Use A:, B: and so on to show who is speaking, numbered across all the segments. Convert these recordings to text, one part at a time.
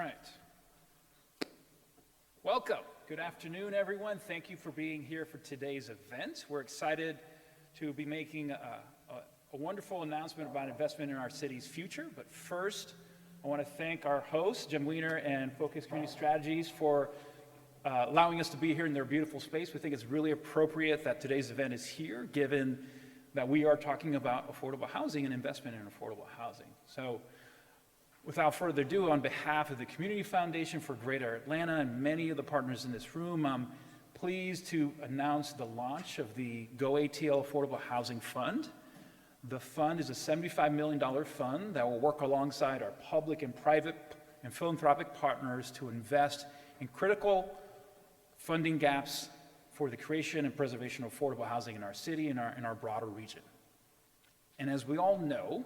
A: right. Welcome. Good afternoon, everyone. Thank you for being here for today's event. We're excited to be making a wonderful announcement about investment in our city's future. But first, I want to thank our hosts, Jim Weiner and Focus Community Strategies, for allowing us to be here in their beautiful space. We think it's really appropriate that today's event is here, given that we are talking about affordable housing and investment in affordable housing. So, without further ado, on behalf of the Community Foundation for Greater Atlanta and many of the partners in this room, I'm pleased to announce the launch of the GoATL Affordable Housing Fund. The fund is a $75 million fund that will work alongside our public and private and philanthropic partners to invest in critical funding gaps for the creation and preservation of affordable housing in our city and in our broader region. And as we all know,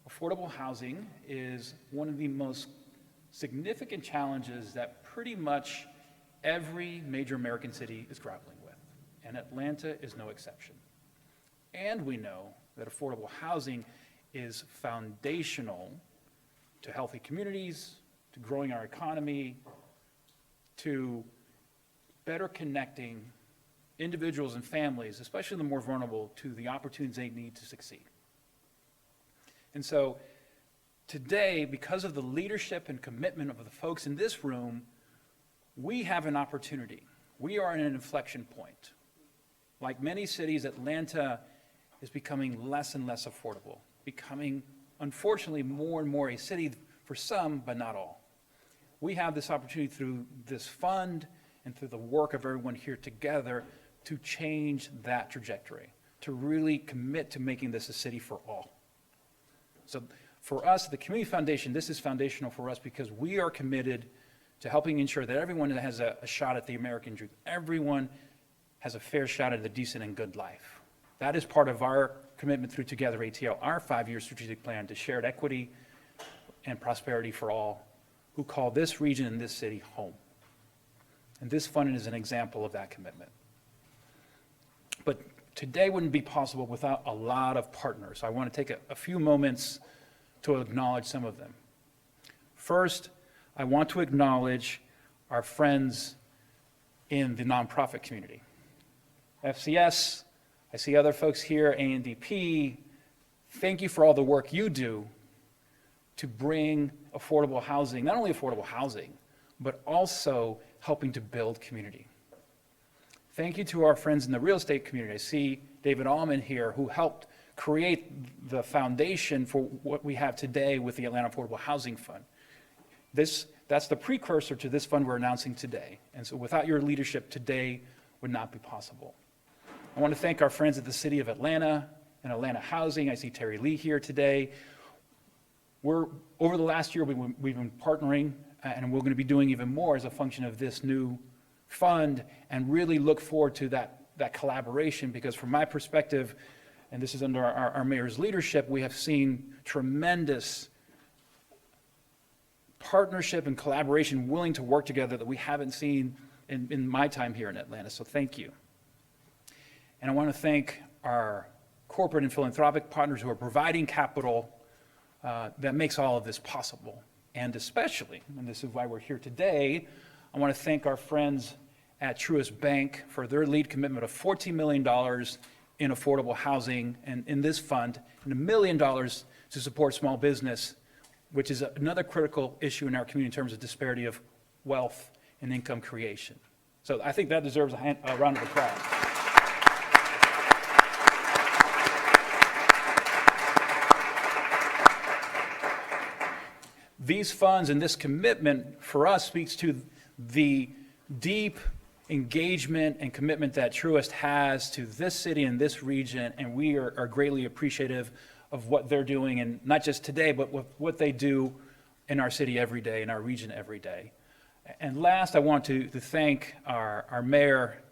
A: affordable housing is one of the most significant challenges that pretty much every major American city is grappling with, and Atlanta is no exception. And we know that affordable housing is foundational to healthy communities, to growing our economy, to better connecting individuals and families, especially the more vulnerable, to the opportunities they need to succeed. And so today, because of the leadership and commitment of the folks in this room, we have an opportunity. We are at an inflection point. Like many cities, Atlanta is becoming less and less affordable, becoming, unfortunately, more and more a city for some, but not all. We have this opportunity through this fund and through the work of everyone here together to change that trajectory, to really commit to making this a city for all. So for us, the Community Foundation, this is foundational for us because we are committed to helping ensure that everyone has a shot at the American dream. Everyone has a fair shot at a decent and good life. That is part of our commitment through Together ATL, our 5-year strategic plan to shared equity and prosperity for all who call this region and this city home. And this fund is an example of that commitment. But today wouldn't be possible without a lot of partners. I want to take a few moments to acknowledge some of them. First, I want to acknowledge our friends in the nonprofit community. FCS, I see other folks here, ANDP, thank you for all the work you do to bring affordable housing, not only affordable housing, but also helping to build community. Thank you to our friends in the real estate community. I see David Allman here, who helped create the foundation for what we have today with the Atlanta Affordable Housing Fund. That's the precursor to this fund we're announcing today. And so without your leadership, today would not be possible. I want to thank our friends at the City of Atlanta and Atlanta Housing. I see Terry Lee here today. Over the last year, we've been partnering, and we're going to be doing even more as a function of this new fund, and really look forward to that collaboration, because from my perspective, and this is under our mayor's leadership, we have seen tremendous partnership and collaboration, willing to work together that we haven't seen in my time here in Atlanta, so thank you. And I want to thank our corporate and philanthropic partners who are providing capital that makes all of this possible. And especially, and this is why we're here today, I want to thank our friends at Truist Bank for their lead commitment of $14 million in affordable housing and in this fund, and $1 million to support small business, which is another critical issue in our community in terms of disparity of wealth and income creation. So I think that deserves a round of applause. These funds and this commitment for us speaks to the deep engagement and commitment that Truist has to this city and this region, and we are greatly appreciative of what they're doing, and not just today, but what they do in our city every day, in our region every day. And last, I want to thank our mayor,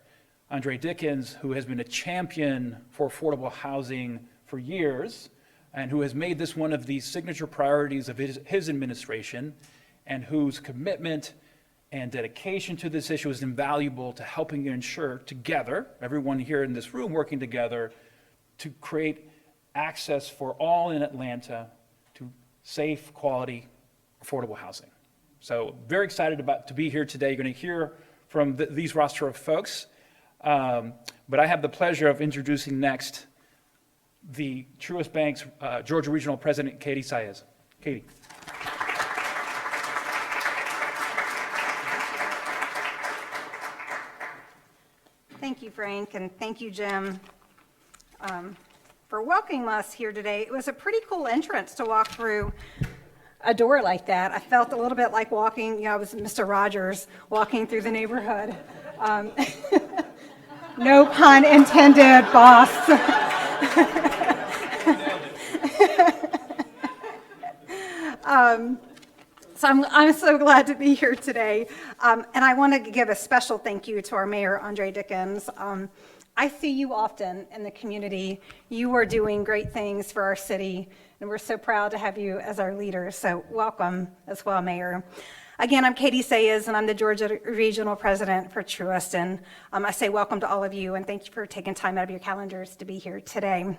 A: Andre Dickens, who has been a champion for affordable housing for years, and who has made this one of the signature priorities of his administration, and whose commitment and dedication to this issue is invaluable to helping ensure together, everyone here in this room working together, to create access for all in Atlanta to safe, quality, affordable housing. So very excited to be here today. You're going to hear from these roster of folks. But I have the pleasure of introducing next the Truist Bank's Georgia Regional President, Katie Saez. Katie.
B: Thank you, Frank, and thank you, Jim, for welcoming us here today. It was a pretty cool entrance to walk through a door like that. I felt a little bit like walking, I was Mr. Rogers walking through the neighborhood. No pun intended, boss. So I'm so glad to be here today. And I want to give a special thank you to our mayor, Andre Dickens. I see you often in the community. You are doing great things for our city, and we're so proud to have you as our leader. So welcome as well, Mayor. Again, I'm Katie Saez, and I'm the Georgia Regional President for Truist. And I say welcome to all of you, and thank you for taking time out of your calendars to be here today.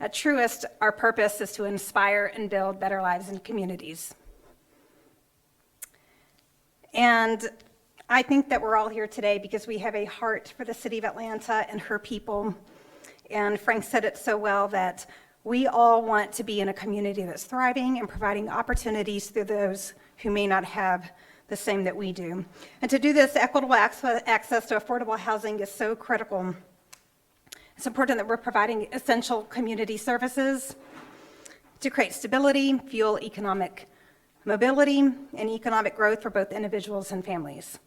B: At Truist, our purpose is to inspire and build better lives in communities. And I think that we're all here today because we have a heart for the city of Atlanta and her people. And Frank said it so well that we all want to be in a community that's thriving and providing opportunities to those who may not have the same that we do. And to do this, equitable access to affordable housing is so critical. It's important that we're providing essential community services to create stability, fuel economic mobility, and economic growth for both individuals and families.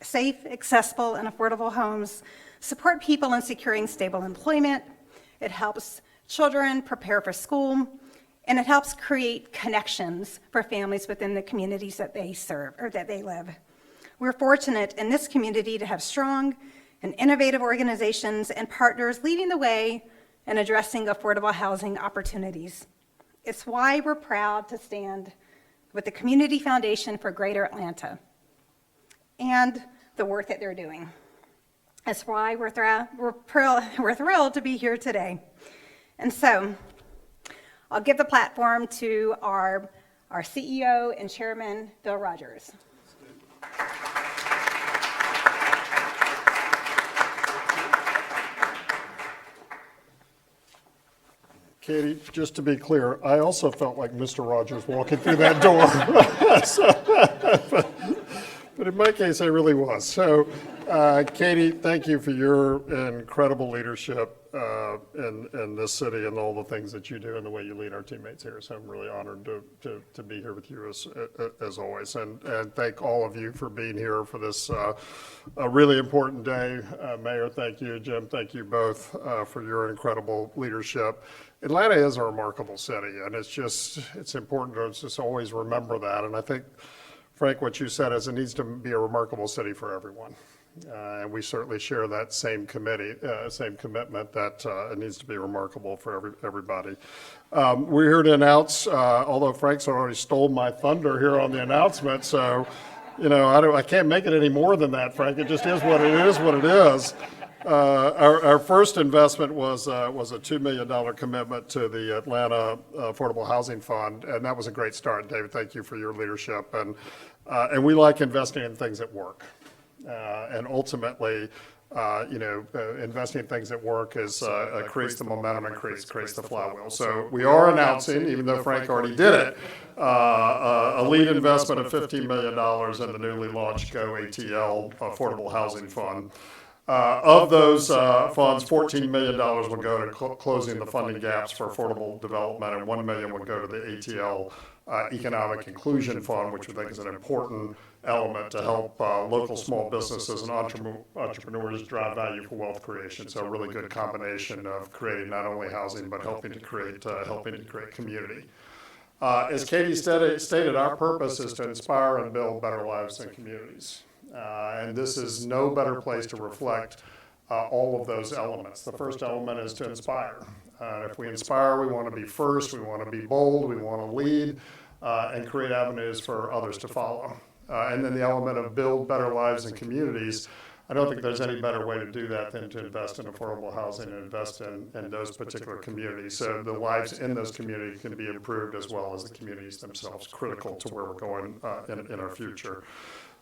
B: Safe, accessible, and affordable homes support people in securing stable employment. It helps children prepare for school, and it helps create connections for families within the communities that they serve or that they live. We're fortunate in this community to have strong and innovative organizations and partners leading the way in addressing affordable housing opportunities. It's why we're proud to stand with the Community Foundation for Greater Atlanta and the work that they're doing. That's why we're thrilled to be here today. And so I'll give the platform to our CEO and Chairman, Bill Rogers.
C: Katie, just to be clear, I also felt like Mr. Rogers walking through that door. But in my case, I really was. So, Katie, thank you for your incredible leadership in this city and all the things that you do and the way you lead our teammates here. So I'm really honored to be here with you as always. And thank all of you for being here for this a really important day. Mayor, thank you. Jim, thank you both for your incredible leadership. Atlanta is a remarkable city, and it's important to just always remember that. And I think, Frank, what you said is it needs to be a remarkable city for everyone. And we certainly share that same commitment that it needs to be remarkable for everybody. We're here to announce, although Frank's already stole my thunder here on the announcement, so I can't make it any more than that, Frank. It just is what it is. Our first investment was a $2 million commitment to the Atlanta Affordable Housing Fund, and that was a great start. David, thank you for your leadership. And we like investing in things that work. And ultimately, investing in things that work creates the momentum and creates the flywheel. So we are announcing, even though Frank already did it, a lead investment of $15 million in the newly launched Go ATL Affordable Housing Fund. Of those funds, $14 million will go to closing the funding gaps for affordable development, and $1 million will go to the ATL Economic Inclusion Fund, which we think is an important element to help local small businesses and entrepreneurs drive value for wealth creation. So a really good combination of creating not only housing, but helping to create community. As Katie stated, our purpose is to inspire and build better lives in communities. And this is no better place to reflect all of those elements. The first element is to inspire. If we inspire, we want to be first, we want to be bold, we want to lead, and create avenues for others to follow. And then the element of build better lives in communities. I don't think there's any better way to do that than to invest in affordable housing and invest in those particular communities. So the lives in those communities can be improved as well as the communities themselves, critical to where we're going in our future.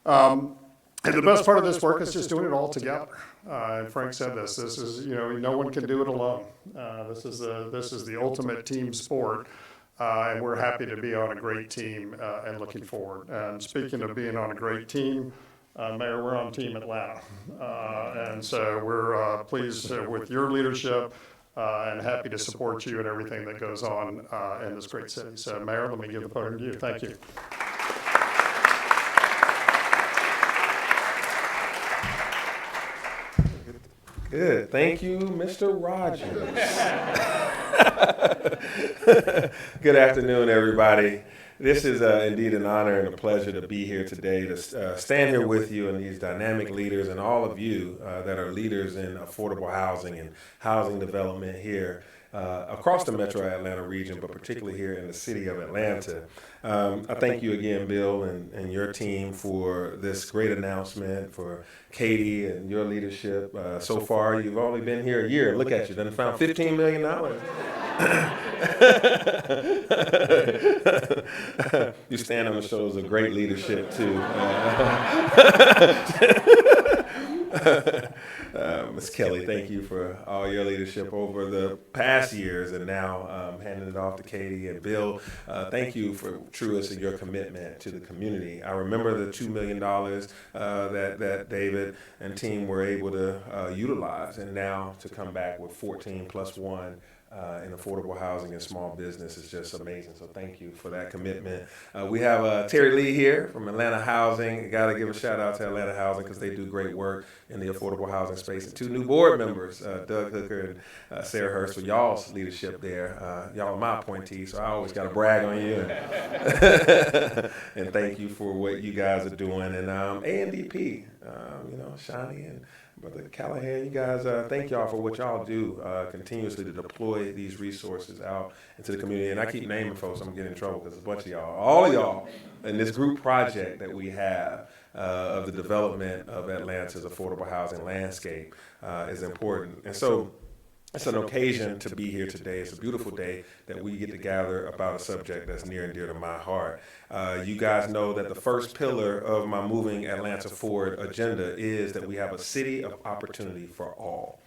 C: And the best part of this work is just doing it all together. And Frank said this is, no one can do it alone. This is the ultimate team sport. And we're happy to be on a great team and looking forward. And speaking of being on a great team, Mayor, we're on Team Atlanta. And so we're pleased with your leadership and happy to support you and everything that goes on in this great city. So Mayor, let me give the podium to you. Thank you.
D: Good. Thank you, Mr. Rogers. Good afternoon, everybody. This is indeed an honor and a pleasure to be here today to stand here with you and these dynamic leaders and all of you that are leaders in affordable housing and housing development here across the Metro Atlanta region, but particularly here in the city of Atlanta. I thank you again, Bill, and your team for this great announcement, for Katie and your leadership. So far, you've only been here a year. Look at you, done found $15 million. You stand on the shoulders of great leadership, too. Ms. Kelly, thank you for all your leadership over the past years and now handing it off to Katie and Bill. Thank you for Truist and your commitment to the community. I remember the $2 million that David and team were able to utilize, and now to come back with 14 plus 1 in affordable housing and small business is just amazing. So thank you for that commitment. We have Terry Lee here from Atlanta Housing. Got to give a shout out to Atlanta Housing because they do great work in the affordable housing space. And 2 new board members, Doug Hooker and Sarah Hurst, for y'all's leadership there. Y'all are my appointees, so I always got to brag on you. And thank you for what you guys are doing. And ANDP, Shani and Brother Callahan, you guys, thank y'all for what y'all do continuously to deploy these resources out into the community. And I keep naming folks, I'm getting in trouble because a bunch of y'all, all of y'all, in this group project that we have of the development of Atlanta's affordable housing landscape is important. And so it's an occasion to be here today. It's a beautiful day that we get to gather about a subject that's near and dear to my heart. You guys know that the first pillar of my Moving Atlanta Forward agenda is that we have a city of opportunity for all.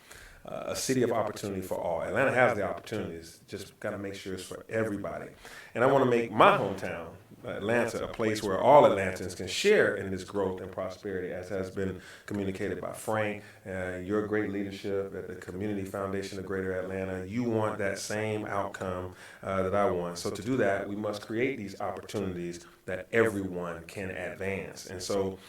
D: A city of opportunity for all. Atlanta has the opportunities, just got to make sure it's for everybody. And I want to make my hometown, Atlanta, a place where all Atlantans can share in this growth and prosperity, as has been communicated by Frank, your great leadership at the Community Foundation of Greater Atlanta. You want that same outcome that I want. So to do that, we must create these opportunities that everyone can advance. And so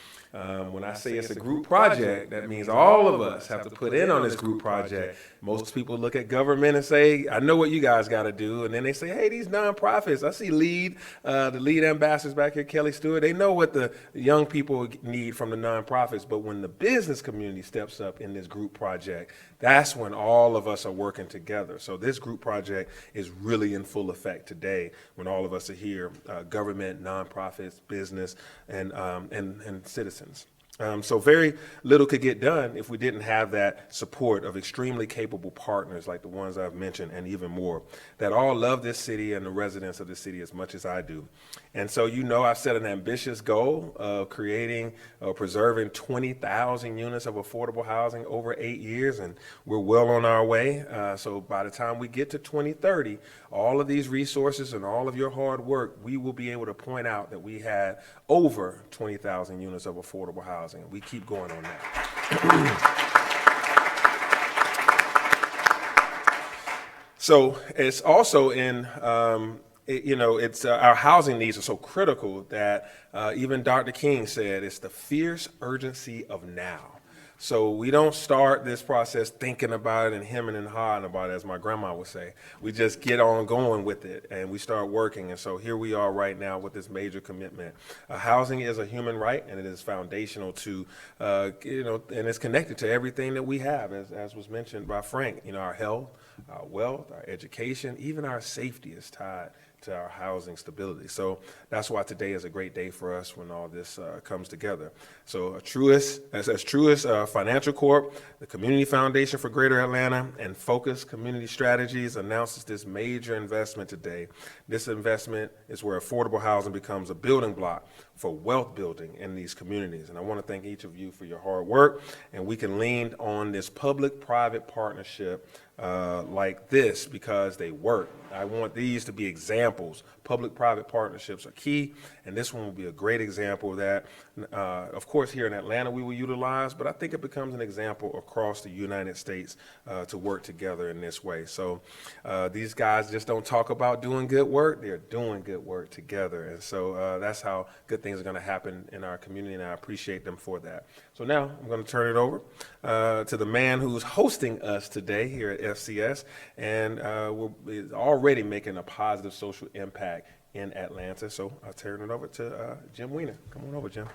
D: when I say it's a group project, that means all of us have to put in on this group project. Most people look at government and say, I know what you guys got to do. And then they say, hey, these nonprofits, I see the lead ambassadors back here, Kelly Stewart, they know what the young people need from the nonprofits. But when the business community steps up in this group project, that's when all of us are working together. So this group project is really in full effect today when all of us are here, government, nonprofits, business, and citizens. So very little could get done if we didn't have that support of extremely capable partners like the ones I've mentioned, and even more, that all love this city and the residents of the city as much as I do. And so, I've set an ambitious goal of creating or preserving 20,000 units of affordable housing over 8 years, and we're well on our way. So by the time we get to 2030, all of these resources and all of your hard work, we will be able to point out that we had over 20,000 units of affordable housing. We keep going on that. So it's also in, it's our housing needs are so critical that even Dr. King said it's the fierce urgency of now. So we don't start this process thinking about it and hemming and hawing about it, as my grandma would say. We just get on going with it, and we start working. And so here we are right now with this major commitment. Housing is a human right, and it is foundational to, and it's connected to everything that we have, as was mentioned by Frank. Our health, our wealth, our education, even our safety is tied to our housing stability. So that's why today is a great day for us when all this comes together. So Truist, as Truist Financial Corp., the Community Foundation for Greater Atlanta, and Focus Community Strategies announces this major investment today. This investment is where affordable housing becomes a building block for wealth building in these communities. And I want to thank each of you for your hard work, and we can lean on this public-private partnership like this because they work. I want these to be examples. Public-private partnerships are key, and this one will be a great example that, of course, here in Atlanta we will utilize, but I think it becomes an example across the United States to work together in this way. So these guys just don't talk about doing good work, they're doing good work together, and so that's how good things are going to happen in our community, and I appreciate them for that. So now I'm going to turn it over to the man who's hosting us today here at FCS, and is already making a positive social impact in Atlanta. So I'll turn it over to Jim Weiner. Come on over, Jim.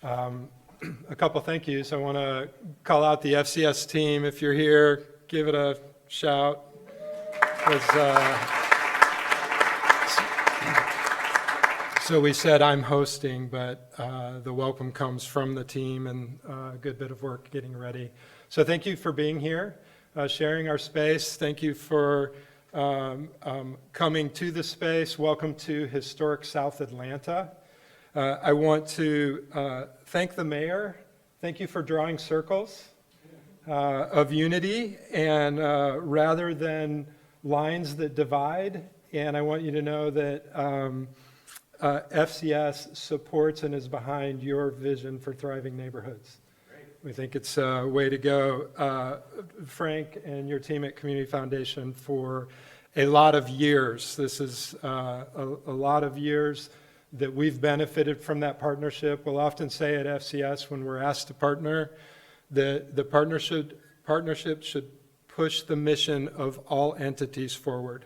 E: A couple thank yous. I want to call out the FCS team. If you're here, give it a shout. So we said I'm hosting, but the welcome comes from the team, and a good bit of work getting ready. So thank you for being here, sharing our space. Thank you for coming to the space. Welcome to historic South Atlanta. I want to thank the mayor. Thank you for drawing circles of unity, and rather than lines that divide. And I want you to know that FCS supports and is behind your vision for thriving neighborhoods. Great. We think it's a way to go. Frank and your team at Community Foundation for a lot of years. This is a lot of years that we've benefited from that partnership. We'll often say at FCS when we're asked to partner that the partnership should push the mission of all entities forward.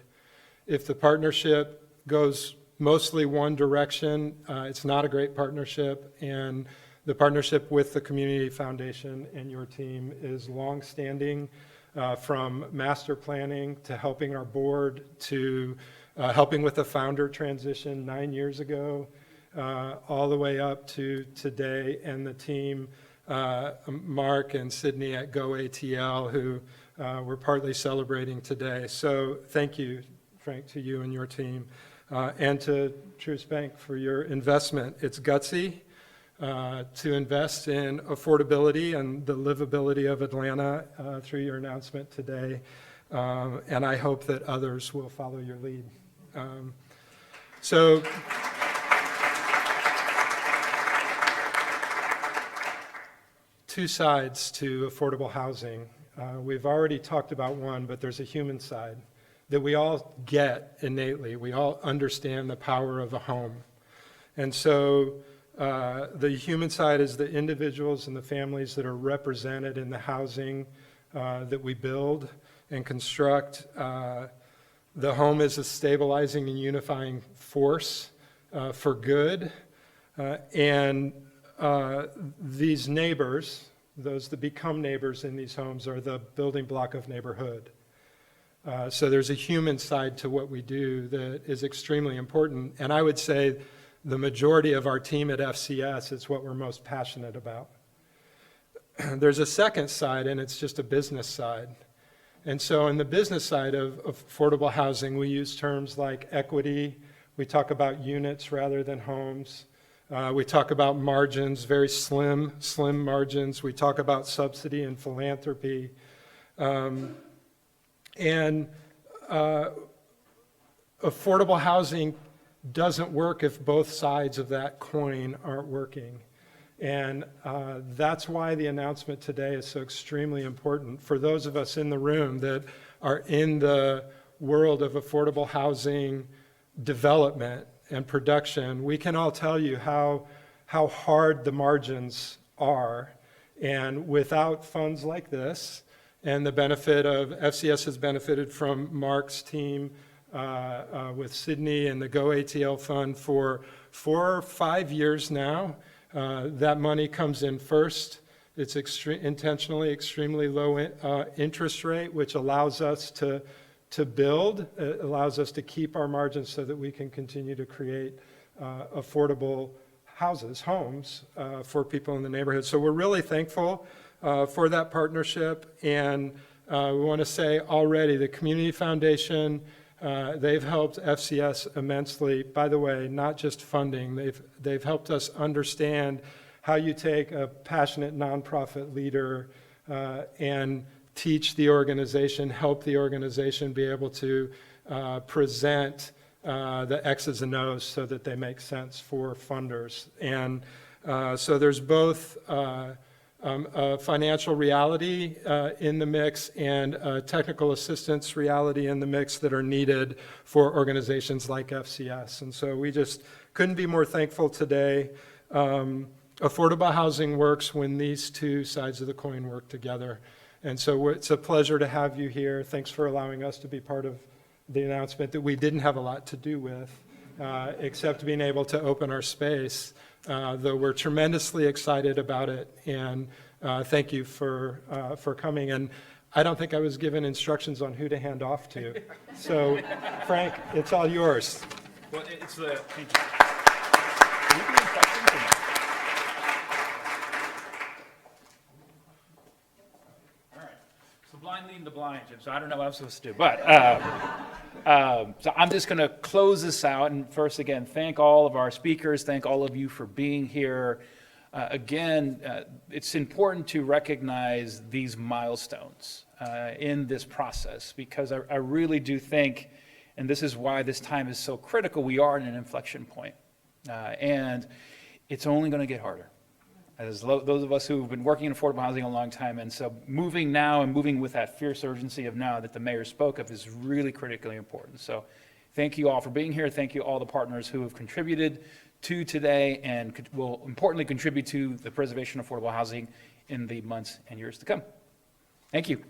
E: If the partnership goes mostly one direction, it's not a great partnership, and the partnership with the Community Foundation and your team is long-standing, from master planning to helping our board to helping with the founder transition 9 years ago, all the way up to today, and the team, Mark and Sydney at GoATL, who we're partly celebrating today. So thank you, Frank, to you and your team. And to Truist Bank for your investment. It's gutsy to invest in affordability and the livability of Atlanta through your announcement today. And I hope that others will follow your lead. So two sides to affordable housing. We've already talked about one, but there's a human side that we all get innately. We all understand the power of a home. And so the human side is the individuals and the families that are represented in the housing that we build and construct. The home is a stabilizing and unifying force for good. And these neighbors, those that become neighbors in these homes, are the building block of neighborhood. So there's a human side to what we do that is extremely important. And I would say the majority of our team at FCS is what we're most passionate about. There's a second side, and it's just a business side. And so in the business side of affordable housing, we use terms like equity. We talk about units rather than homes. We talk about margins, very slim margins. We talk about subsidy and philanthropy. And affordable housing doesn't work if both sides of that coin aren't working. And that's why the announcement today is so extremely important for those of us in the room that are in the world of affordable housing development and production. We can all tell you how hard the margins are. And without funds like this, and the benefit of FCS has benefited from Mark's team with Sydney and the GoATL Fund for 4 or 5 years now. That money comes in first It's intentionally extremely low interest rate, which allows us to build, allows us to keep our margins so that we can continue to create affordable homes for people in the neighborhood. So we're really thankful for that partnership. And we want to say already the Community Foundation, they've helped FCS immensely. By the way, not just funding, they've helped us understand how you take a passionate nonprofit leader and teach the organization, help the organization be able to present the X's and O's so that they make sense for funders. And so there's both a financial reality in the mix and a technical assistance reality in the mix that are needed for organizations like FCS. And so we just couldn't be more thankful today. Affordable housing works when these two sides of the coin work together. And so it's a pleasure to have you here. Thanks for allowing us to be part of the announcement that we didn't have a lot to do with, except being able to open our space, though we're tremendously excited about it. And thank you for coming. And I don't think I was given instructions on who to hand off to. So, Frank, it's all yours.
A: Well, it's the, thank you. Are you doing questions or not? All right. So blind leading the blind, Jim, so I don't know what I'm supposed to do. But, so I'm just going to close this out. And first, again, thank all of our speakers. Thank all of you for being here. Again, it's important to recognize these milestones in this process, because I really do think, and this is why this time is so critical, we are at an inflection point. And it's only going to get harder. As those of us who've been working in affordable housing a long time, and so moving now and moving with that fierce urgency of now that the mayor spoke of is really critically important. So thank you all for being here. Thank you all the partners who have contributed to today and will importantly contribute to the preservation of affordable housing in the months and years to come. Thank you.